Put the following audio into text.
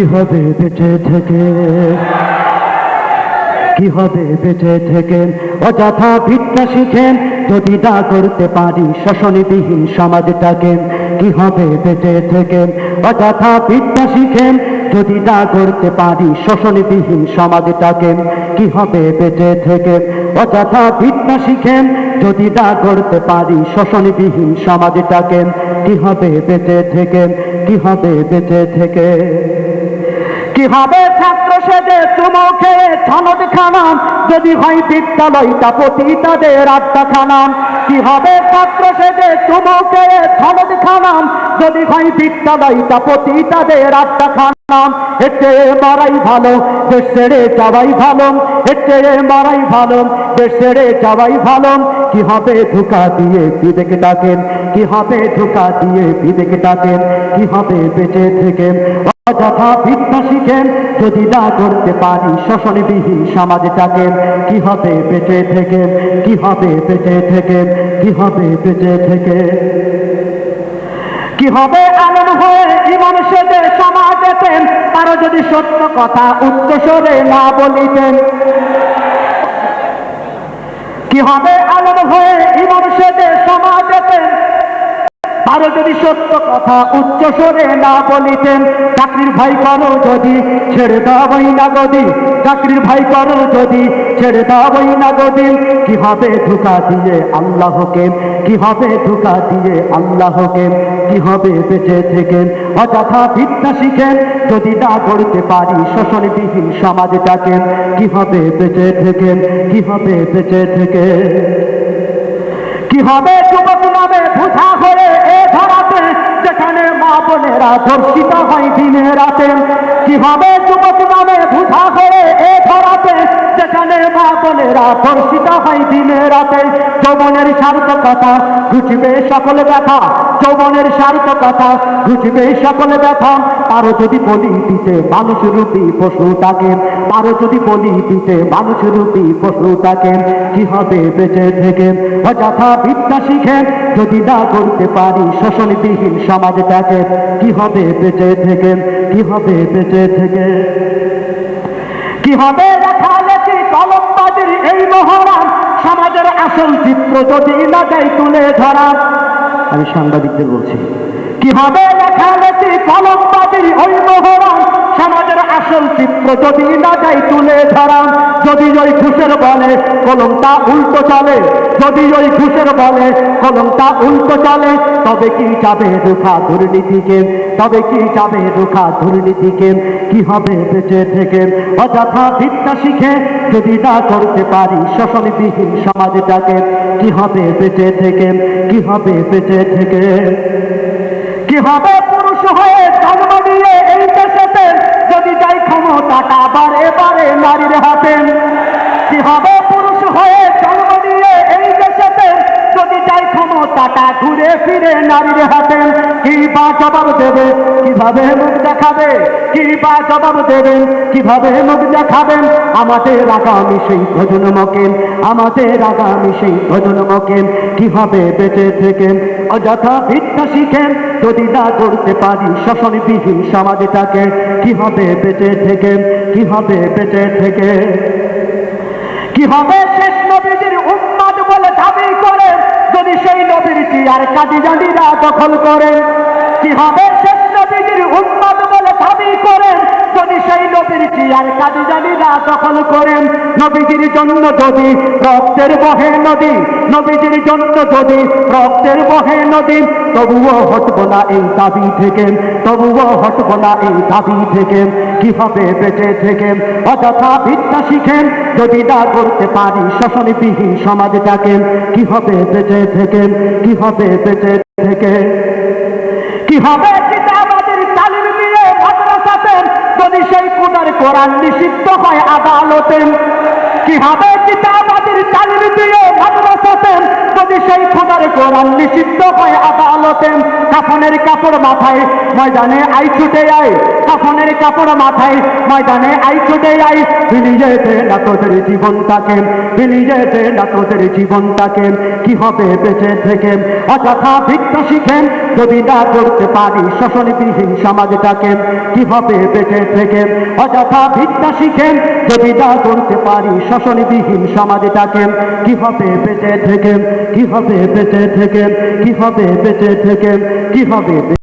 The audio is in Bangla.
কি হবে বেঁচে থেকে, কি হবে বেঁচে থেকে অযথা ভিক্ষা শিখেন যদি না করতে পারি শোষণবিহীন সমাজটাকে। কি হবে বেঁচে থেকে অযথা ভিক্ষা শিখেন যদি না করতে পারি শোষণবিহীন সমাজটাকে। কি হবে বেঁচে থেকে অযথা ভিক্ষা শিখেন যদি না করতে পারি শোষণবিহীন সমাজটাকে। কি হবে বেঁচে থেকে, কি হবে বেঁচে থেকে। কি হবে ছাত্র সেজে চুমো খেয়ে ছনদ খানাম যদি হয় বিদ্যালয়টা পতিতাদের আড্ডাখানা। কি হবে ছাত্র সেজে চুমো খেয়ে ছনদ খানাম যদি হয় বিদ্যালয়টা পতিতাদের আড্ডাখানা। এর চেয়ে মারাই ভালো দেশ ছেড়ে যাওয়াই ভালো, এর চেয়ে মারাই ভালো দেশ ছেড়ে যাওয়াই ভালো। কি হবে ধোঁকা দিয়ে বিবেক ডাকেন, কি হবে ধোঁকা দিয়ে বিবেক ডাকেন। কি হবে বেঁচে থেকে অযথা ভিক্ষা শিখেন যদি না করতে পারি শোষণবিহীন সমাজটাকে। কি হবে বেঁচে থেকে, কি হবে বেঁচে থেকে, কি হবে বেঁচে থেকে। কি হবে আলেম হয়ে ইমাম সেজে সমাজেতেন তারা যদি সত্য কথা উচ্চস্বরে না বলিতেন। কি হবে আলেম হয়ে ইমাম সেজে সমাজেতেন তারা যদি সত্য কথা উচ্চস্বরে না বলিতেন। চাকরির ভয় করো যদি ছেড়ে দাওই না গদি, চাকরির ভয় করো যদি ছেড়ে দাওই না গদি। কি হবে ধোঁকা দিয়ে আল্লাহকে, কি হবে ধোঁকা দিয়ে আল্লাহকে। কি হবে বেঁচে থেকে অযথা ভিক্ষা শিখেন যদি না করতে পারি শোষণবিহীন সমাজটাকে। কি হবে বেঁচে থেকে, কি হবে বেঁচে থেকে। কি হবে যুবক নামে বুঝা হয়ে এ ধরাতে যেখানে মা বোনেরা ধর্ষিত হয় দিনে রাতে। কি হবে যুবক নামে বুঝা হয়ে এ ধরাতে যেখানে মা বোনেরা ধর্ষিত হয় দিনে রাতে। যৌবনের সার্থকতা ঘুচবে সকল ব্যথা, যৌবনের সার্থকতা ঘুচবে সকল ব্যথা। তারও যদি বলি দিতে মানুষ রূপী পশুটাকে, তারও যদি বলি দিতে মানুষ রূপী পশুটাকে। কি হবে বেঁচে থেকে অযথা ভিক্ষা শিখেন যদি না করতে পারি শোষণবিহীন সমাজটাকে। কি হবে বেঁচে থেকে, কি হবে বেঁচে থেকে। কি হবে লেখালেখি কলমবাজির এই মহড়া সমাজের আসল চিত্র যদি না যায় তুলে ধরা। আমি সাংবাদিকদের বলছি, কি হবে লেখালেখি কলমবাজির ওই মহড়া সমাজের আসল চিত্র যদি না যায় তুলে ধরা। যদি ওই ঘুষের বলে কলমটা উল্টো চলে, যদি ওই ঘুষের বলে কলমটা উল্টো চলে তবে কি যাবে রুখা দুর্নীতিকে, তবে কি যাবে রুখা দুর্নীতিকে। কি হবে বেঁচে থেকে অযথা ভিক্ষা শিখে যদি না করতে পারি শোষণবিহীন সমাজটাকে। কি হবে বেঁচে থেকে, কি হবে বেঁচে থেকে। কি হবে পুরুষ হয়ে জন্ম নিয়ে এই দেশেতে যদি যাই ক্ষমতাটা বারে বারে নারীর হাতে। কি হবে পুরুষ হয়ে জন্ম নিয়ে এই দেশেতে যদি যাই ক্ষমতাটা ঘুরে ফিরে নারীর হাতে। কি বা জবাব দেবে, কিভাবে মুখ দেখাবে, কি বা জবাব দেবেন, কিভাবে মুখ দেখাবেন আমাদের আগামী সেই প্রজন্মকে, আমাদের আগামী সেই প্রজন্মকে। কি হবে বেঁচে থেকে অযথা ভিক্ষা শিখেন যদি না করতে পারি শোষণবিহীন সমাজটাকে। কি হবে বেঁচে থেকে, কি হবে বেঁচে থেকে। কি হবে শেষ নবীজির উম্মত বলে দাবি করে যদি সেই নবীর চেয়ার কাদিয়ানীরা দখল করে। কি হবে শেষ নবীজির উম্মত বলে দাবি করেন যদি সেই নবীর চেয়ার কাদিয়ানীরা দখল করেন। নবীজির জন্য যদি রক্তের বহে নদী, নবীজির জন্য যদি রক্তের বহে নদী তবুও হটব না এই দাবি থেকে, তবুও হটব না এই দাবি থেকে। কি হবে বেঁচে থেকে অযথা ভিক্ষা শিখেন যদি না করতে পারি শোষণবিহীন সমাজটাকে। কি হবে বেঁচে থেকে, কি হবে বেঁচে থেকে। কি হবে কিতাবাদের তালিম দিয়ে মাদ্রাসাতে যদি সেই কোরআন কোরআন নিষিদ্ধ হয় আদালতে। কি হবে কিতাবাদের তালিম দিয়ে মাদ্রাসাতে যদি সেই খোদার কোরআন নিষিদ্ধ হয় আদালতে। কাফনের কাপড় মাথায় ময়দানে আই ছুটে আয়, কাফনের কাপড় মাথায় ময়দানে আই ছুটে আই বিলিয়ে দে না তোদের জীবনটাকে বিলিয়ে দে না তোদের জীবনটাকে কি হবে বেঁচে থেকে অযথা ভিক্ষা শিখেন যদি না করতে পারি শোষণবিহীন সমাজটাকে কি হবে বেঁচে থেকে অযথা ভিক্ষা শিখেন যদি না করতে পারি শোষণবিহীন সমাজটাকে কি হবে বেঁচে থেকে কি হবে বেঁচে থেকে কি হবে বেঁচে থেকে কি হবে